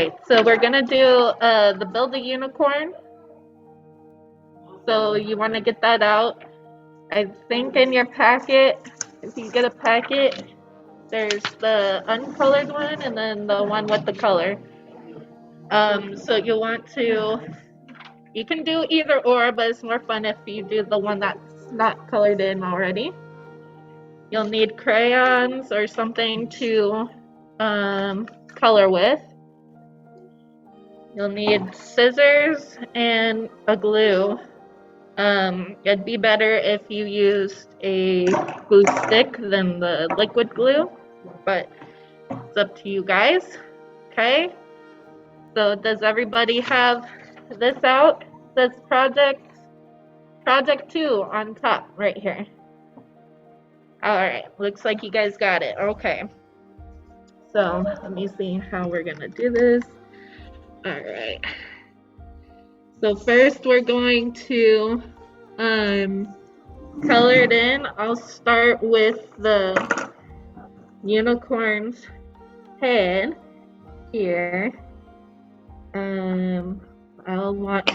right, so we're gonna do the build a unicorn. So you want to get that out. I think in your packet, if you get a packet, there's the uncolored one and then the one with the color. So you want to, you can do either or, but it's more fun if you do the one that's not colored in already. You'll need crayons or something to color with. You'll need scissors and a glue. It'd be better if you used a glue stick than the liquid glue, but it's up to you guys. Okay, so does everybody have this out? This project 2 on top right here. All right, looks like you guys got it. Okay, so let me see how we're gonna do this. All right, so first we're going to color it in. I'll start with the unicorn's head here. I'll want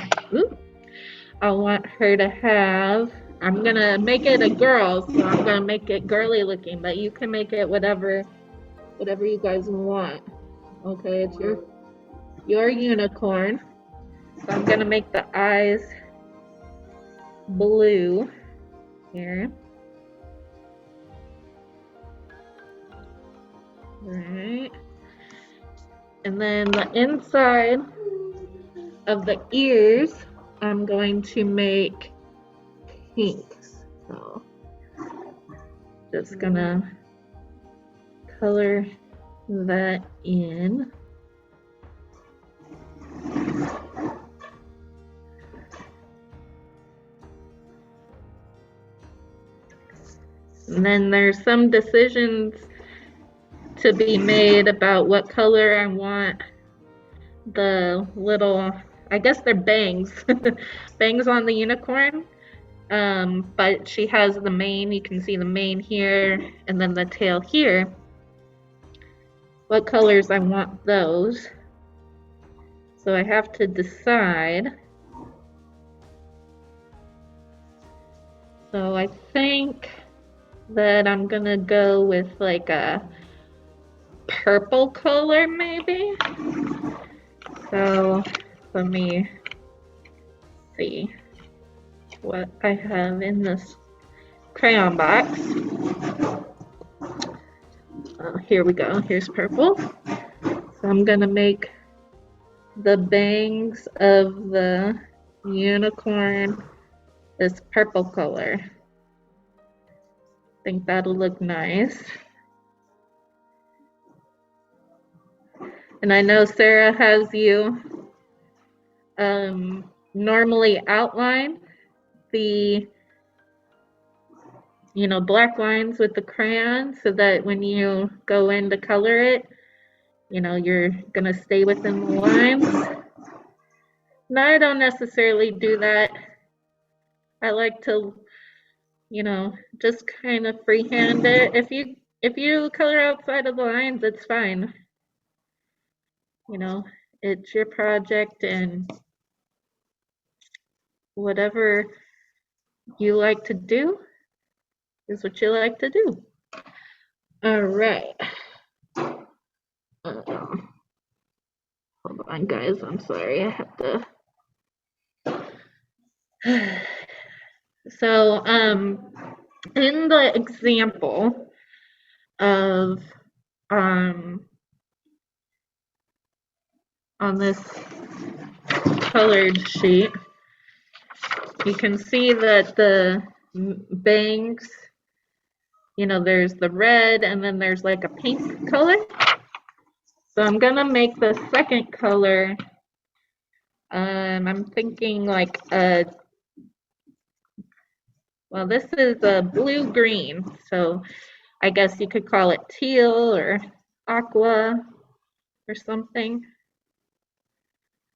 her to have, I'm gonna make it a girl, so I'm gonna make it girly looking, but you can make it whatever you guys want. Okay, it's your unicorn. So I'm gonna make the eyes blue here. Right. And then the inside of the ears, I'm going to make pink. So just gonna color that in. And then there's some decisions to be made about what color I want the little, I guess they're bangs, bangs on the unicorn. But she has the mane, you can see the mane here, and then the tail here. What colors I want those. So I have to decide. So I think that I'm gonna go with like a purple color maybe. So let me see what I have in this crayon box. Here we go, here's purple. So I'm gonna make the bangs of the unicorn this purple color. I think that'll look nice. And I know Sarah has you normally outline the black lines with the crayon so that when you go in to color it, you're gonna stay within the lines. Now I don't necessarily do that. I like to just kind of freehand it. If you color outside of the lines, it's fine. It's your project, and whatever you like to do is what you like to do. All right. Hold on, guys. I'm sorry. I have to. So, in the example of on this colored sheet, you can see that the bangs, there's the red and then there's like a pink color. So I'm gonna make the second color, I'm thinking like well, this is a blue-green, so I guess you could call it teal or aqua or something.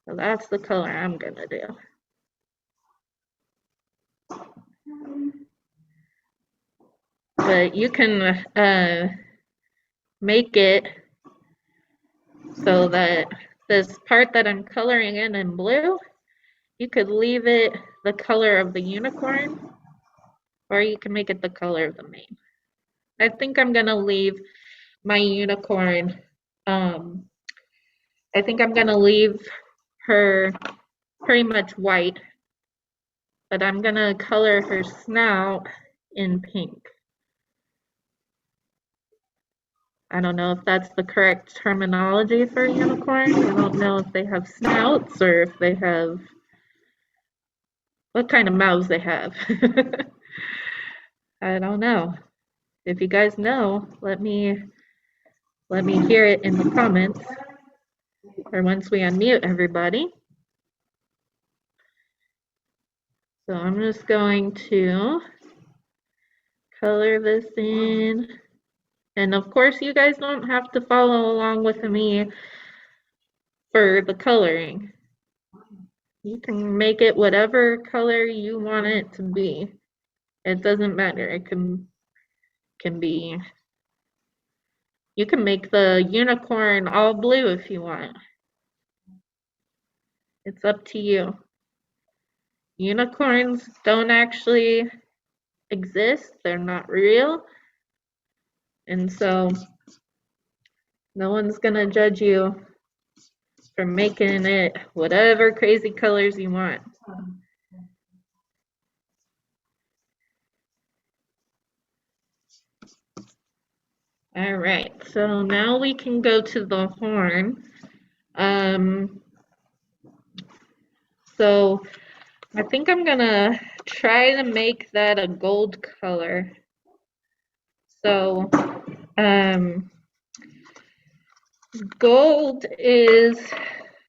So that's the color I'm gonna do. But you can make it so that this part that I'm coloring in blue, you could leave it the color of the unicorn, or you can make it the color of the mane. I think I'm gonna leave my unicorn, I think I'm gonna leave her pretty much white, but I'm gonna color her snout in pink. I don't know if that's the correct terminology for a unicorn. I don't know if they have snouts or if they have what kind of mouths they have. I don't know. If you guys know, let me hear it in the comments or once we unmute everybody. So I'm just going to color this in. And of course, you guys don't have to follow along with me for the coloring. You can make it whatever color you want it to be. It doesn't matter. It can be, you can make the unicorn all blue if you want. It's up to you. Unicorns don't actually exist. They're not real. And so no one's gonna judge you for making it whatever crazy colors you want. All right, so now we can go to the horn. So I think I'm gonna try to make that a gold color. So gold is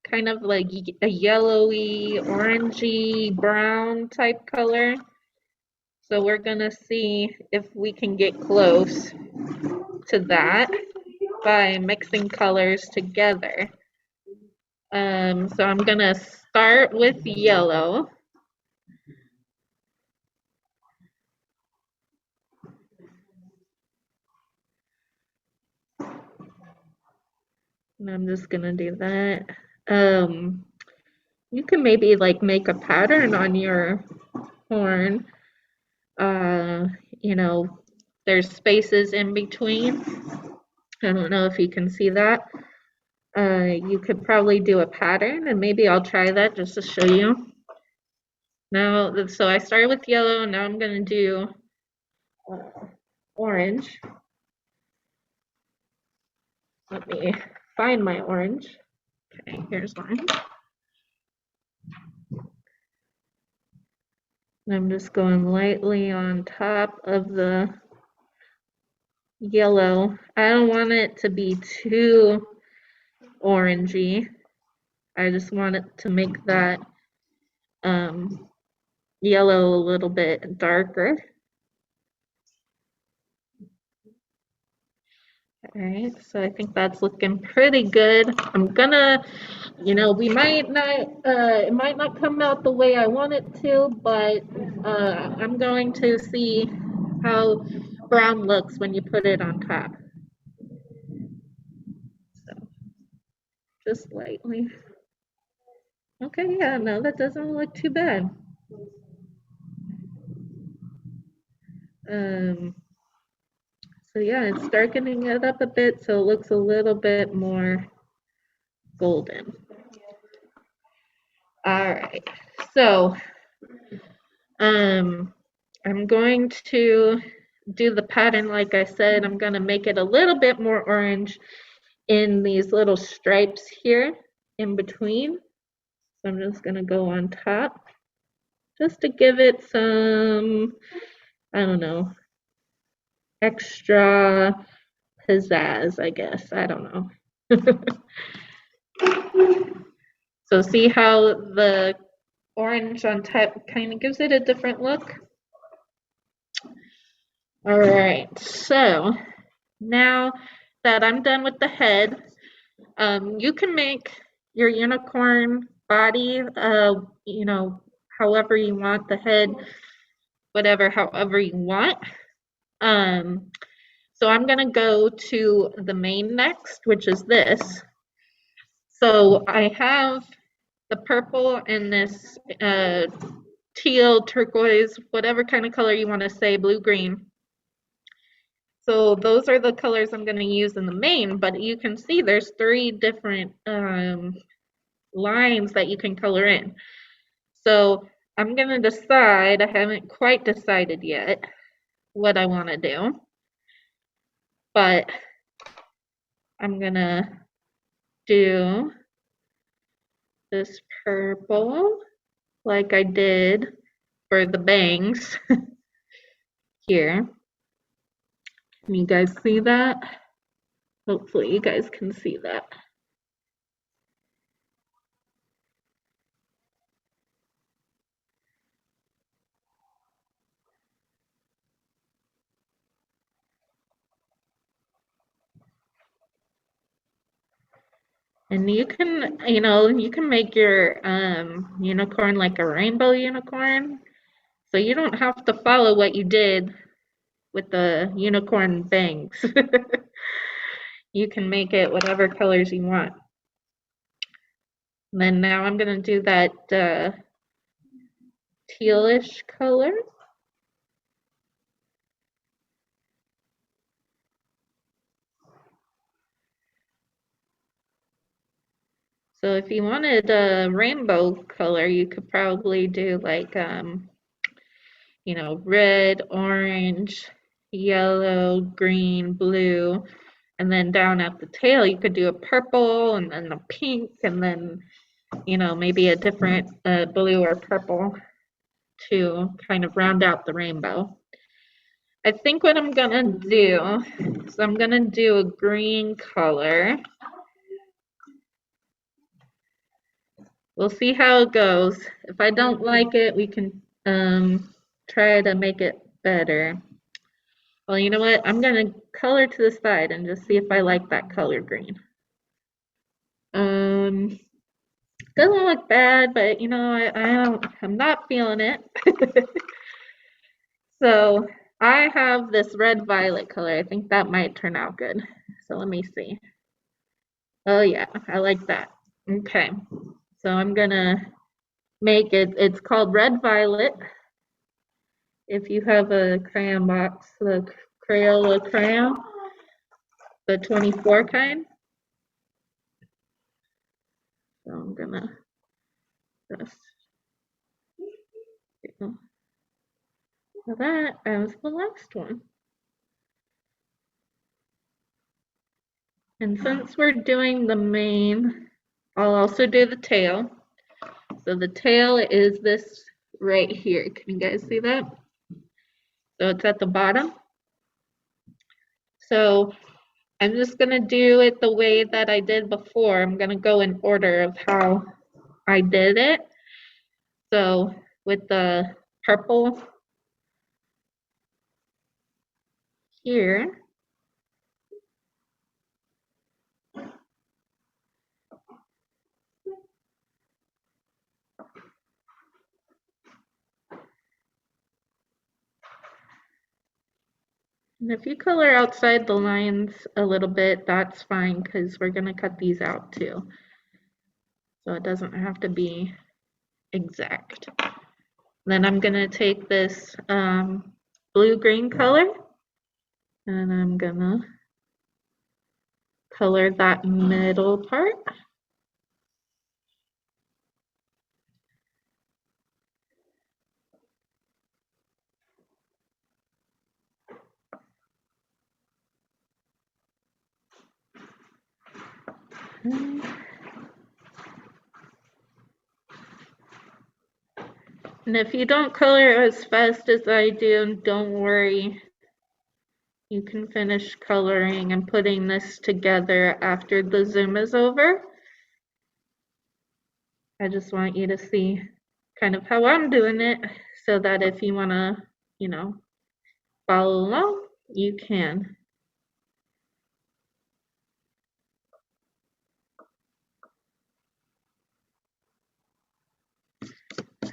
kind of like a yellowy, orangey, brown type color. So we're gonna see if we can get close to that by mixing colors together. So I'm gonna start with yellow. And I'm just gonna do that. You can maybe like make a pattern on your horn. You know, there's spaces in between. I don't know if you can see that. You could probably do a pattern, and maybe I'll try that just to show you. Now, so I started with yellow, now I'm gonna do orange. Let me find my orange. Okay, here's mine. I'm just going lightly on top of the yellow. I don't want it to be too orangey. I just want it to make that yellow a little bit darker. All right, so I think that's looking pretty good. I'm gonna, you know, we might not, it might not come out the way I want it to, but I'm going to see how brown looks when you put it on top. So, just lightly. Okay, yeah, no, that doesn't look too bad. So yeah, it's darkening it up a bit so it looks a little bit more golden. All right, so I'm going to do the pattern like I said. I'm going to make it a little bit more orange in these little stripes here in between. So I'm just going to go on top just to give it some, I don't know, extra pizzazz, I guess. I don't know. So see how the orange on top kind of gives it a different look? All right, so now that I'm done with the head, you can make your unicorn body, you know, however you want, the head, whatever, however you want. So I'm gonna go to the mane next, which is this. So I have the purple and this teal, turquoise, whatever kind of color you want to say, blue, green. So those are the colors I'm going to use in the main, but you can see there's 3 different lines that you can color in. So I'm going to decide, I haven't quite decided yet what I want to do, but I'm going to do this purple like I did for the bangs here. Can you guys see that? Hopefully you guys can see that. And you can, you can make your unicorn like a rainbow unicorn. So you don't have to follow what you did with the unicorn bangs. You can make it whatever colors you want. And then now I'm going to do that tealish color. So if you wanted a rainbow color, you could probably do like, red, orange, yellow, green, blue. And then down at the tail, you could do a purple and then a pink and then, maybe a different blue or purple to kind of round out the rainbow. I think what I'm gonna do is I'm gonna do a green color. We'll see how it goes. If I don't like it, we can try to make it better. Well, you know what? I'm gonna color to the side and just see if I like that color green. Doesn't look bad, but I'm not feeling it. So I have this red violet color. I think that might turn out good. So let me see. Oh yeah, I like that. Okay. So I'm gonna make it, it's called red violet. If you have a crayon box, the Crayola crayon, the 24 kind. So I'm gonna just so that was the last one. And since we're doing the mane, I'll also do the tail. So the tail is this right here. Can you guys see that? So it's at the bottom. So I'm just gonna do it the way that I did before. I'm gonna go in order of how I did it. So with the purple here, and if you color outside the lines a little bit, that's fine because we're gonna cut these out too. So it doesn't have to be exact. Then I'm gonna take this blue-green color and I'm gonna color that middle part. And if you don't color as fast as I do, don't worry. You can finish coloring and putting this together after the Zoom is over. I just want you to see kind of how I'm doing it so that if you want to, follow along, you can.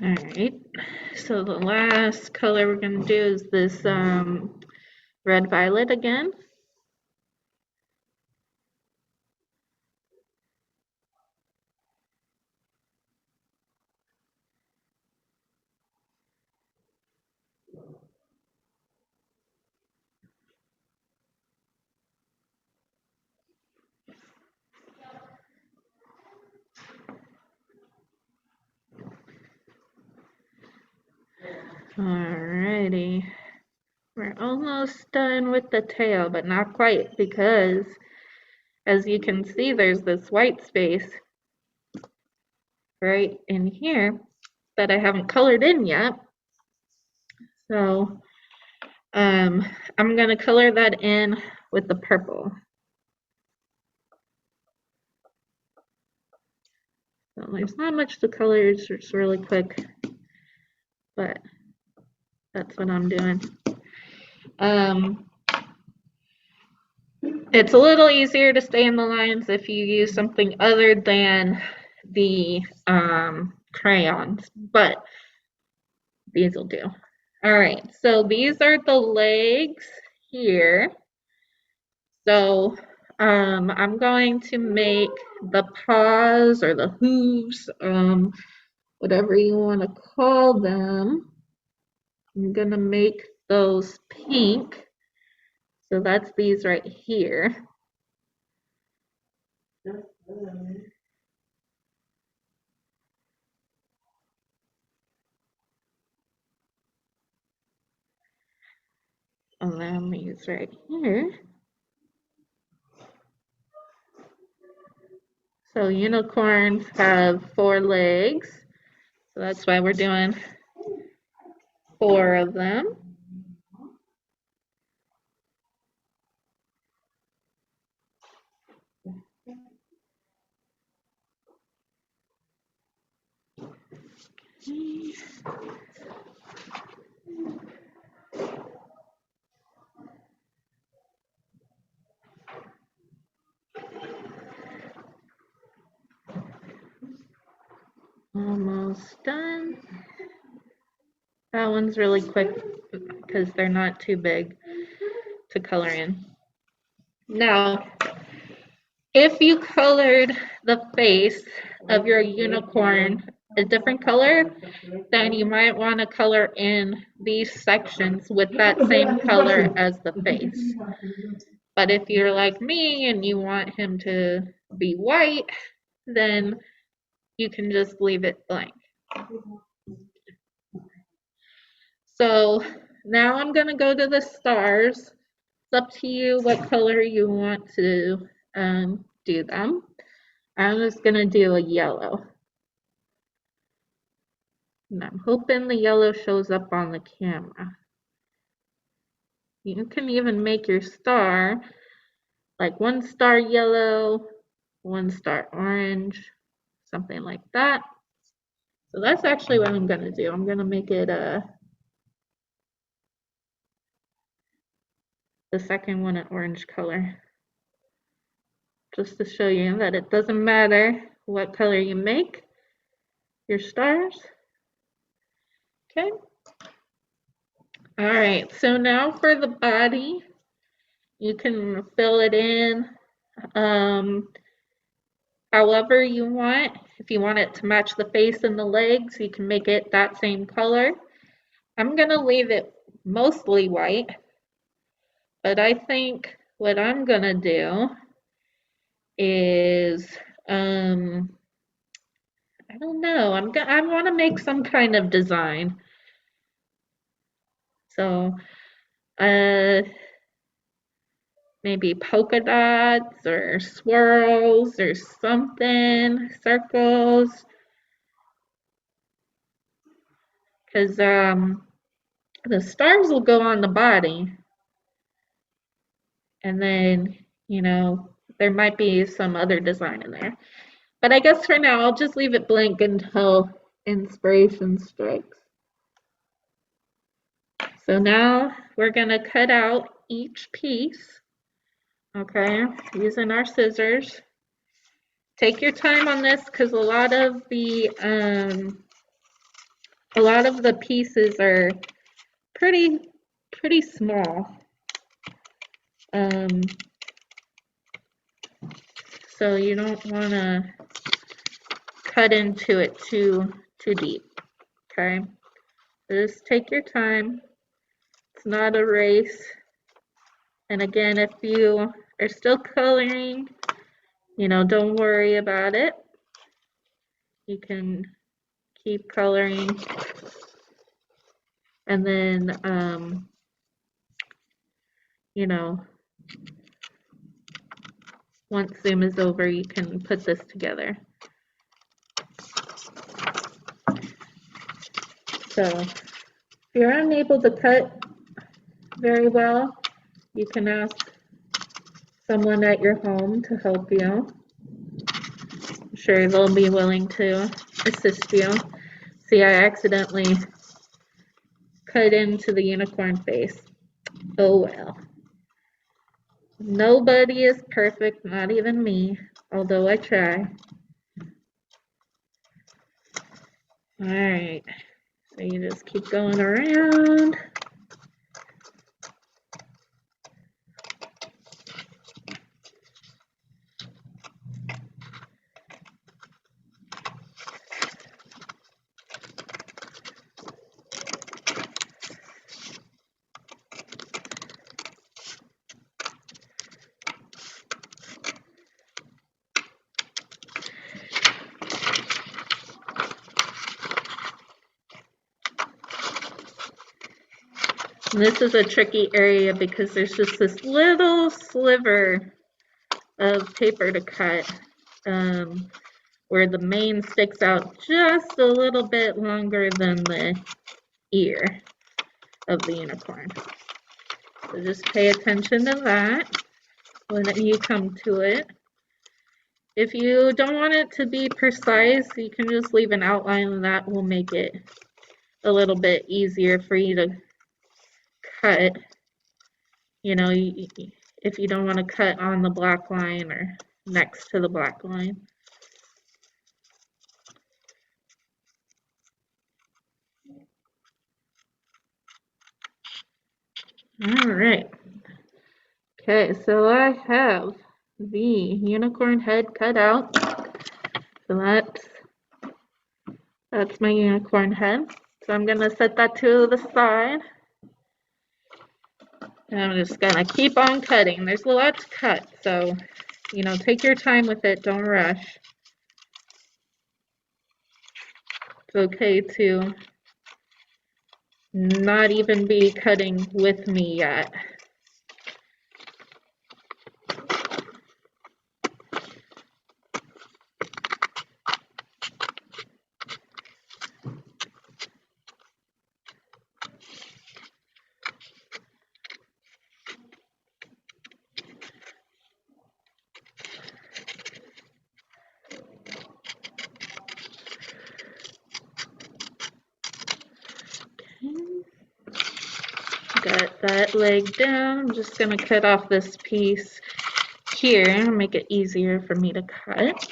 All right, so the last color we're going to do is this red violet again. Alrighty. We're almost done with the tail, but not quite, because as you can see, there's this white space right in here that I haven't colored in yet. So I'm gonna color that in with the purple. So there's not much to color, it's just really quick, but that's what I'm doing. It's a little easier to stay in the lines if you use something other than the crayons, but these will do. All right, so these are the legs here. So I'm going to make the paws or the hooves, whatever you want to call them. I'm gonna make those pink. So that's these right here. And then these right here. So unicorns have 4 legs. So that's why we're doing 4 of them. Almost done. That one's really quick because they're not too big to color in. Now, if you colored the face of your unicorn a different color, then you might want to color in these sections with that same color as the face. But if you're like me and you want him to be white, then you can just leave it blank. So now I'm going to go to the stars. It's up to you what color you want to do them. I'm just going to do a yellow. And I'm hoping the yellow shows up on the camera. You can even make your star like 1 star yellow, 1 star orange, something like that. So that's actually what I'm going to do. I'm going to make it the second one an orange color, just to show you that it doesn't matter what color you make your stars. Okay. All right, so now for the body, you can fill it in however you want. If you want it to match the face and the legs, you can make it that same color. I'm gonna leave it mostly white, but I think what I'm gonna do is, I don't know, I want to make some kind of design. So, maybe polka dots or swirls or something, circles, because the stars will go on the body, and then, you know, there might be some other design in there. But I guess for now, I'll just leave it blank until inspiration strikes. So now we're going to cut out each piece, okay, using our scissors. Take your time on this because a lot of the pieces are pretty small. So you don't want to cut into it too deep, okay? Just take your time. It's not a race. And again, if you are still coloring, you know, don't worry about it. You can keep coloring. And then, you know, once Zoom is over, you can put this together. So if you're unable to cut very well, you can ask someone at your home to help you. I'm sure they'll be willing to assist you. See, I accidentally cut into the unicorn face. Oh well. Nobody is perfect, not even me, although I try. Alright, so you just keep going around. And this is a tricky area because there's just this little sliver of paper to cut where the mane sticks out just a little bit longer than the ear of the unicorn. So just pay attention to that when you come to it. If you don't want it to be precise, you can just leave an outline and that will make it a little bit easier for you to cut. You know, if you don't want to cut on the black line or next to the black line. All right. Okay, so I have the unicorn head cut out. So that's my unicorn head. So I'm gonna set that to the side. And I'm just gonna keep on cutting. There's a lot to cut, so you know, take your time with it, don't rush. It's okay to not even be cutting with me yet. Got that leg down. I'm just gonna cut off this piece here and make it easier for me to cut.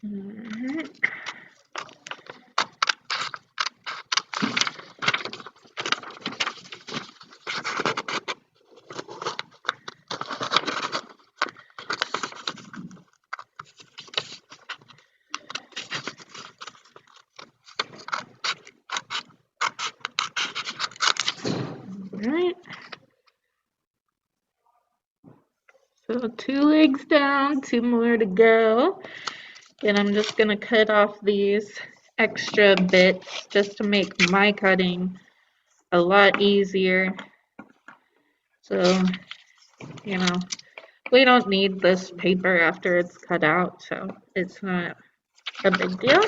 Alright. Alright. So 2 legs down, 2 more to go. And I'm just gonna cut off these extra bits just to make my cutting a lot easier. So, you know, we don't need this paper after it's cut out, so it's not a big deal.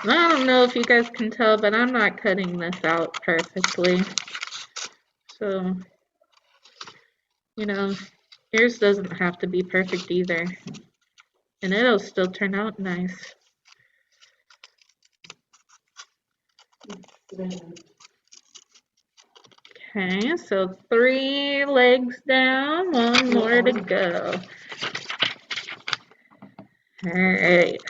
I don't know if you guys can tell, but I'm not cutting this out perfectly. So, you know, yours doesn't have to be perfect either. And it'll still turn out nice. Okay, so 3 legs down, 1 more to go. Alright.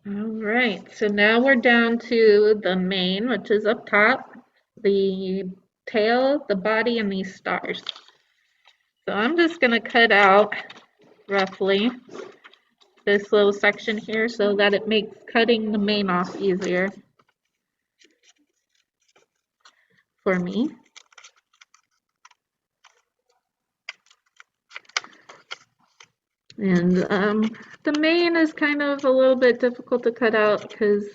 All right, so now we're down to the mane, which is up top, the tail, the body, and these stars. So I'm just going to cut out roughly this little section here so that it makes cutting the mane off easier for me. And the mane is kind of a little bit difficult to cut out because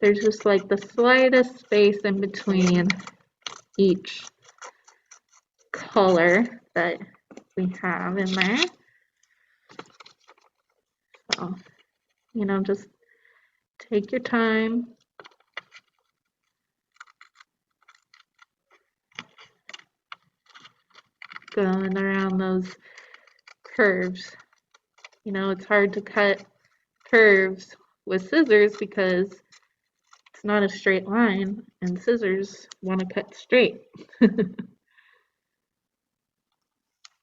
there's just like the slightest space in between each color that we have in there. So, just take your time. Going around those curves. It's hard to cut curves with scissors because it's not a straight line and scissors want to cut straight.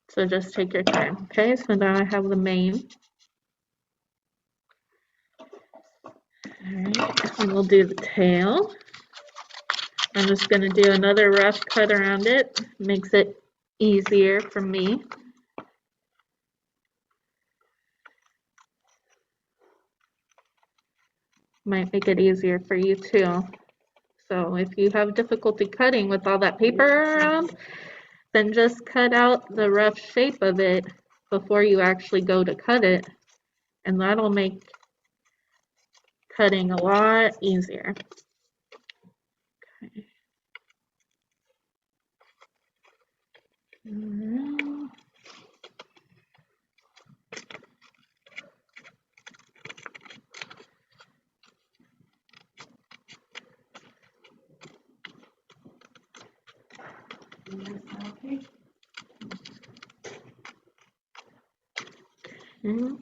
So just take your time. Okay, so now I have the mane. Alright, and we'll do the tail. I'm just going to do another rough cut around it. Makes it easier for me. Might make it easier for you too. So if you have difficulty cutting with all that paper around, then just cut out the rough shape of it before you actually go to cut it, and that'll make cutting a lot easier. Okay. And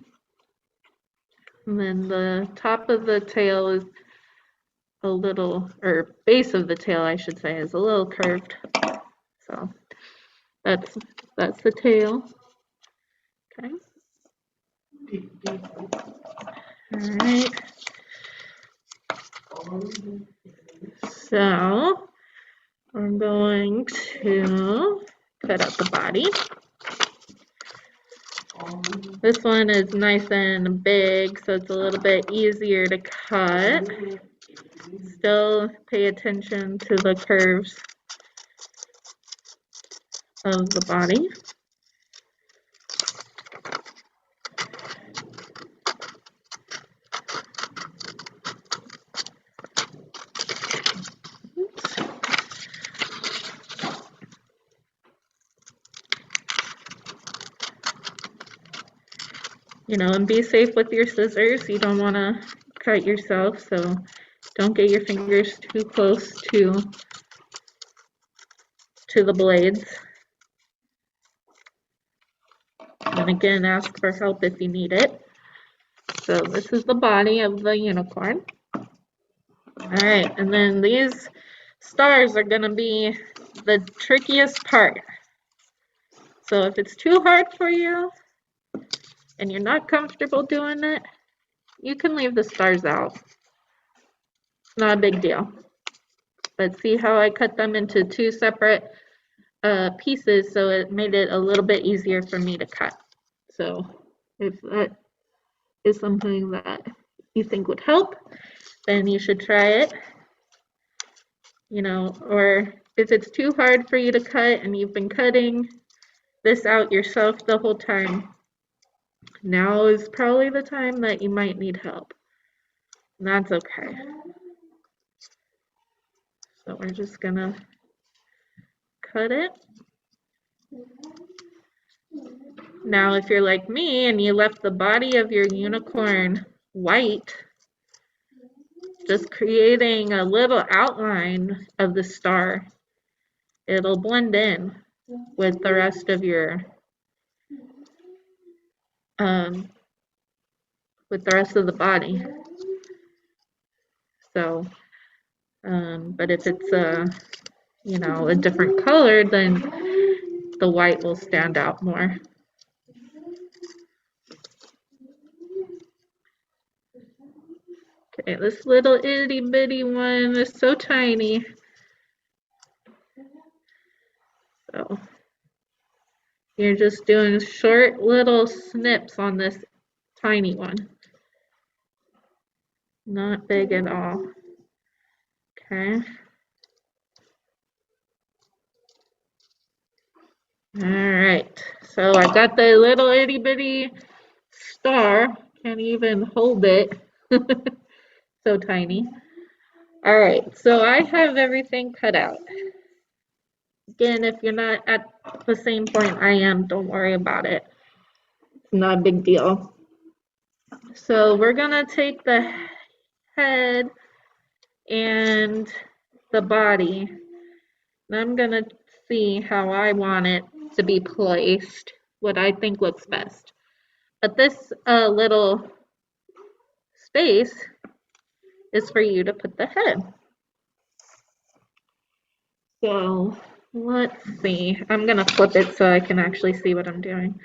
then the top of the tail is a little, or base of the tail, I should say, is a little curved. So that's the tail. Okay. All right. So I'm going to cut out the body. This one is nice and big, so it's a little bit easier to cut. Still pay attention to the curves of the body. And be safe with your scissors. You don't want to cut yourself, so don't get your fingers too close to the blades. And again, ask for help if you need it. So this is the body of the unicorn. Alright, and then these stars are going to be the trickiest part. So if it's too hard for you, and you're not comfortable doing it, you can leave the stars out. It's not a big deal. But see how I cut them into two separate pieces, so it made it a little bit easier for me to cut. So if that is something that you think would help, then you should try it. Or if it's too hard for you to cut and you've been cutting this out yourself the whole time, now is probably the time that you might need help. And that's okay. So we're just gonna cut it. Now if you're like me and you left the body of your unicorn white, just creating a little outline of the star, it'll blend in with the rest of your the body. So but if it's a different color, then the white will stand out more. Okay, this little itty bitty one is so tiny. So you're just doing short little snips on this tiny one. Not big at all. Okay. All right. So I got the little itty bitty star. Can't even hold it. So tiny. All right. So I have everything cut out. Again, if you're not at the same point I am, don't worry about it. It's not a big deal. So we're gonna take the head and the body, and I'm gonna see how I want it to be placed, what I think looks best. But this little space is for you to put the head. So let's see. I'm gonna flip it so I can actually see what I'm doing.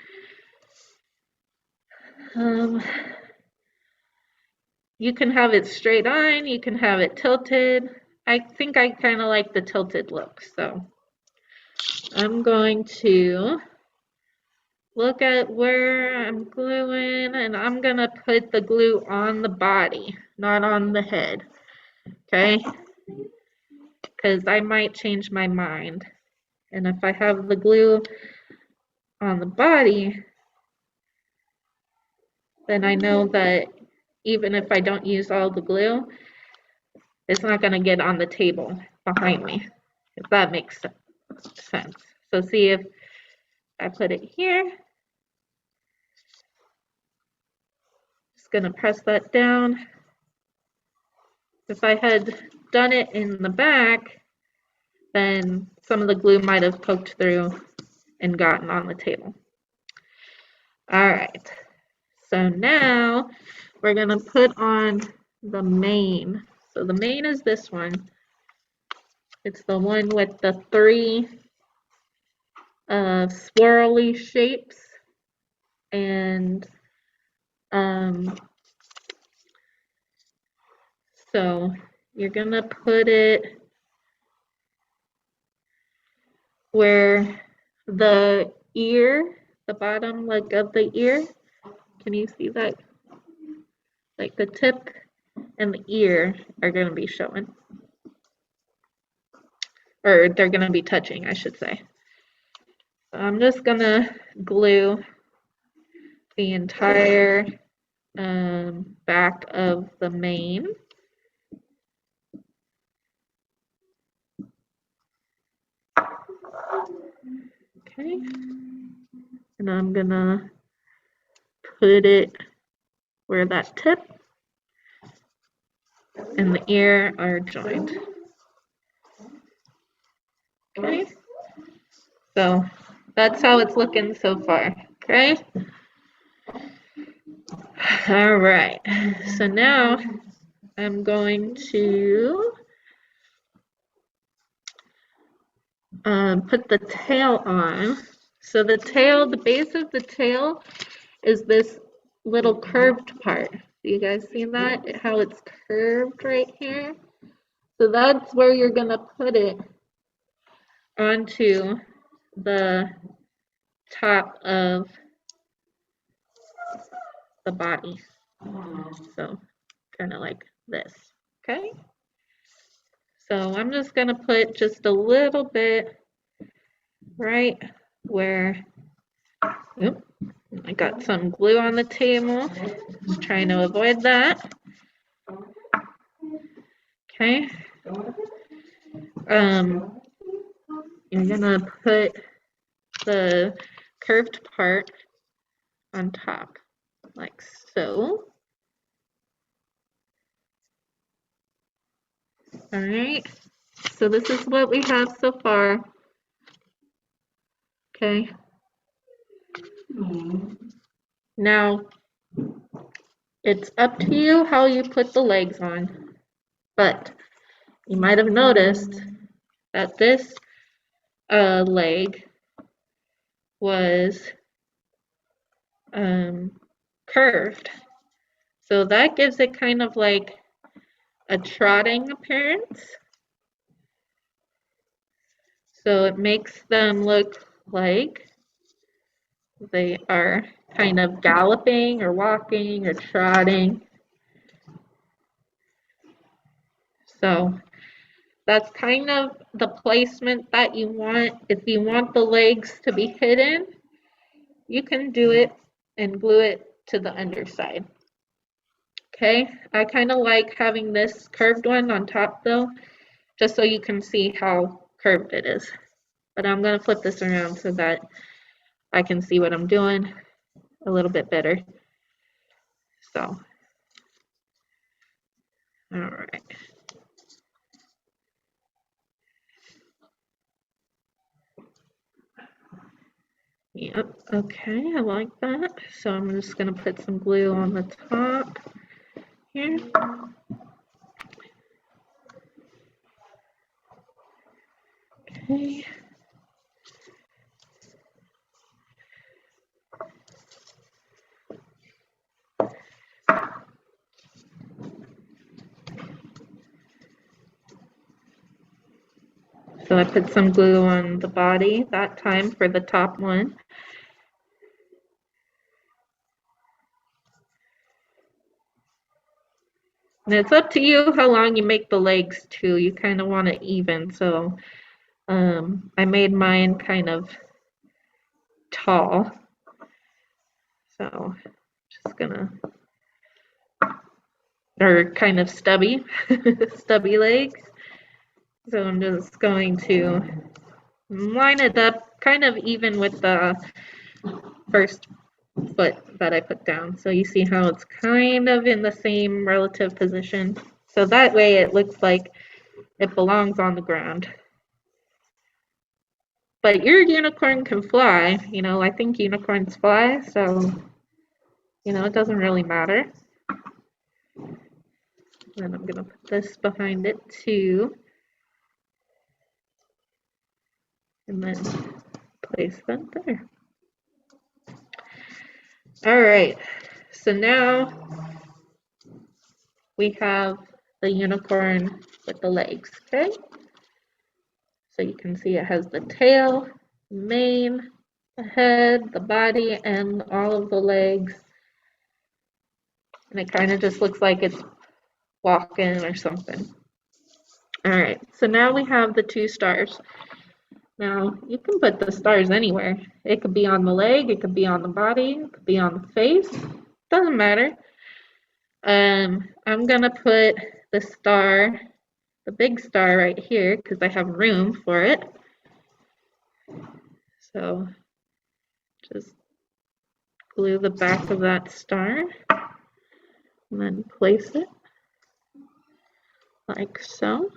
You can have it straight on, you can have it tilted. I think I kind of like the tilted look, so I'm going to look at where I'm gluing, and I'm gonna put the glue on the body, not on the head, okay? Because I might change my mind. And if I have the glue on the body, then I know that even if I don't use all the glue, it's not gonna get on the table behind me, if that makes sense. So see if I put it here, just gonna press that down. If I had done it in the back, then some of the glue might have poked through and gotten on the table. All right, so now we're gonna put on the mane. So the mane is this one. It's the one with the three swirly shapes, and so you're gonna put it where the ear, the bottom like of the ear, can you see that? Like the tip and the ear are gonna be showing. Or they're gonna be touching, I should say. So I'm just gonna glue the entire back of the mane. Okay, and I'm gonna put it where that tip and the ear are joined. Okay, so that's how it's looking so far. Okay, all right, so now I'm going to put the tail on. So the tail, the base of the tail is this little curved part. Do you guys see that? How it's curved right here? So that's where you're gonna put it onto the top of the body. So kind of like this, okay? So I'm just gonna put just a little bit right where, oops, I got some glue on the table, just trying to avoid that. Okay. You're gonna put the curved part on top, like so. All right. So this is what we have so far. Okay. Now, it's up to you how you put the legs on, but you might have noticed that this leg was curved. So that gives it kind of like a trotting appearance. So it makes them look like they are kind of galloping or walking or trotting. So that's kind of the placement that you want. If you want the legs to be hidden, you can do it and glue it to the underside. Okay, I kind of like having this curved one on top though, just so you can see how curved it is. But I'm going to flip this around so that I can see what I'm doing a little bit better. So, all right. Yep, okay, I like that. So I'm just going to put some glue on the top here. Okay. So I put some glue on the body that time for the top one. And it's up to you how long you make the legs too. You kind of want it even. So I made mine kind of tall. So just gonna, or kind of stubby, stubby legs. So I'm just going to line it up kind of even with the first foot that I put down. So you see how it's kind of in the same relative position. So that way it looks like it belongs on the ground. But your unicorn can fly, you know, I think unicorns fly, so, you know, it doesn't really matter. And I'm going to put this behind it too. And then place them there. All right, so now we have the unicorn with the legs, okay? So you can see it has the tail, mane, the head, the body, and all of the legs. And it kind of just looks like it's walking or something. All right, so now we have the two stars. Now, you can put the stars anywhere. It could be on the leg, it could be on the body, it could be on the face. Doesn't matter. I'm gonna put the star, the big star right here, because I have room for it. So just glue the back of that star and then place it like so.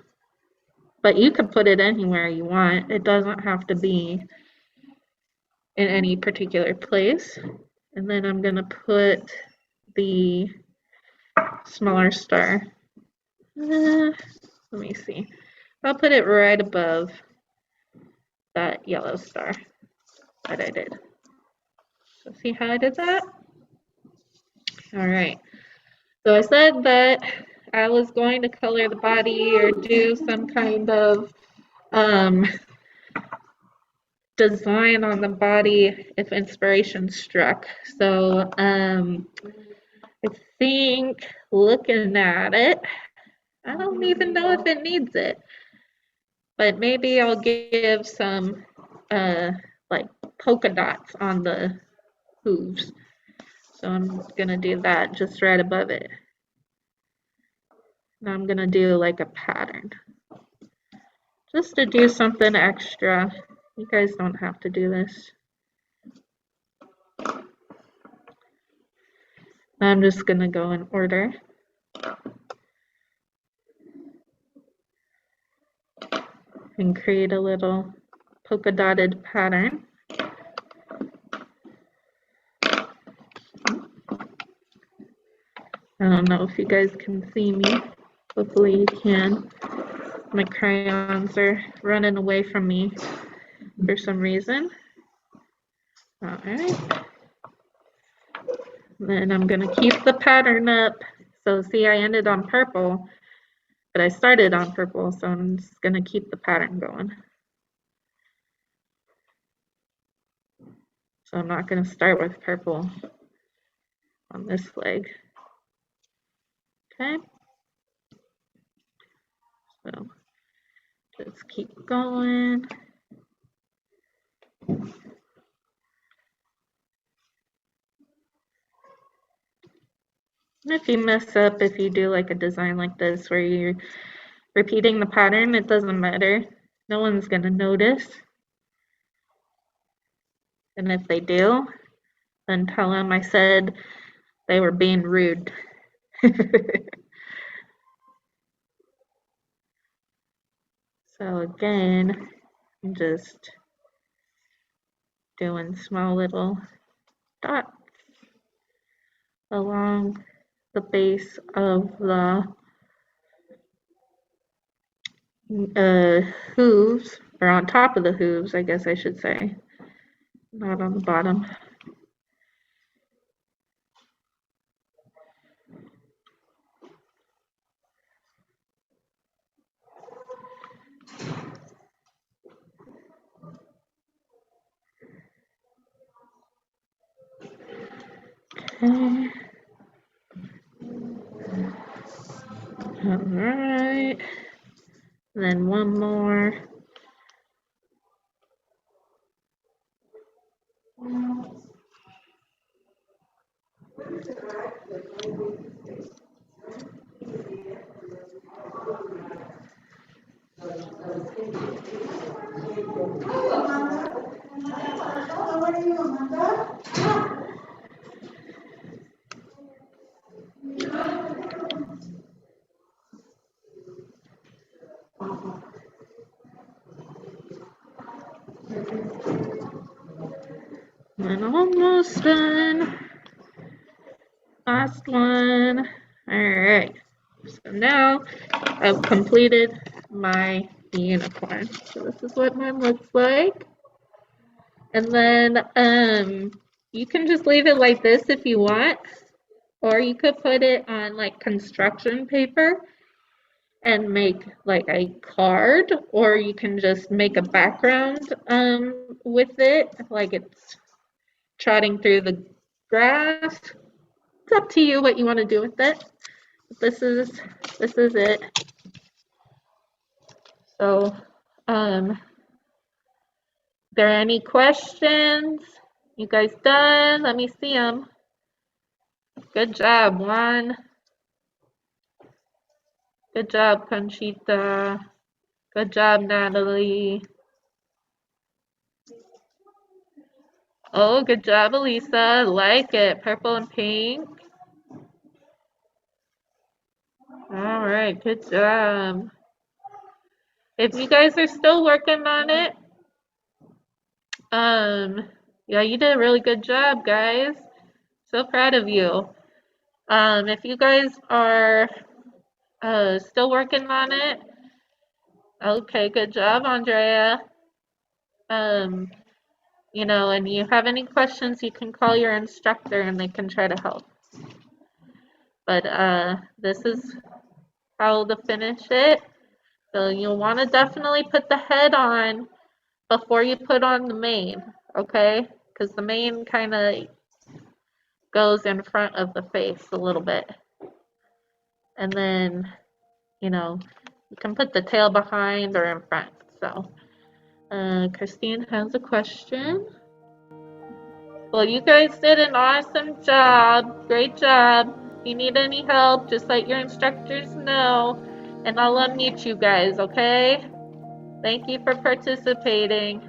But you can put it anywhere you want. It doesn't have to be in any particular place. And then I'm gonna put the smaller star. Let me see. I'll put it right above that yellow star that I did. So see how I did that? All right. So I said that I was going to color the body or do some kind of design on the body if inspiration struck. So I think looking at it, I don't even know if it needs it, but maybe I'll give some like polka dots on the hooves. So I'm gonna do that just right above it. Now I'm gonna do like a pattern, just to do something extra. You guys don't have to do this. I'm just gonna go in order. And create a little polka dotted pattern. I don't know if you guys can see me. Hopefully you can. My crayons are running away from me for some reason. All right. Then I'm gonna keep the pattern up. So see, I ended on purple. But I started on purple, so I'm just gonna keep the pattern going. So I'm not gonna start with purple on this flag. Okay. So just keep going. And if you mess up, if you do like a design like this where you're repeating the pattern, it doesn't matter. No one's gonna notice. And if they do, then tell them I said they were being rude. So again, I'm just doing small little dots along the base of the hooves, or on top of the hooves, I guess I should say, not on the bottom. Okay. All right. Then one more. And almost done. Last one. All right. So now I've completed my unicorn. So this is what mine looks like. And then you can just leave it like this if you want, or you could put it on like construction paper and make like a card, or you can just make a background with it, like it's trotting through the grass. It's up to you what you want to do with it. This is it. So, there any questions? You guys done? Let me see them. Good job, Juan. Good job, Conchita. Good job, Natalie. Oh, good job, Elisa. Like it. Purple and pink. All right, good job. If you guys are still working on it, yeah, you did a really good job, guys. So proud of you. If you guys are still working on it, okay, good job, Andrea. You know, and you have any questions, you can call your instructor and they can try to help. But this is how to finish it. So you'll want to definitely put the head on before you put on the mane, okay? Because the mane kind of goes in front of the face a little bit. And then, you know, you can put the tail behind or in front. So, Christine has a question. Well, you guys did an awesome job. Great job. If you need any help, just let your instructors know, and I'll unmute you guys, okay? Thank you for participating.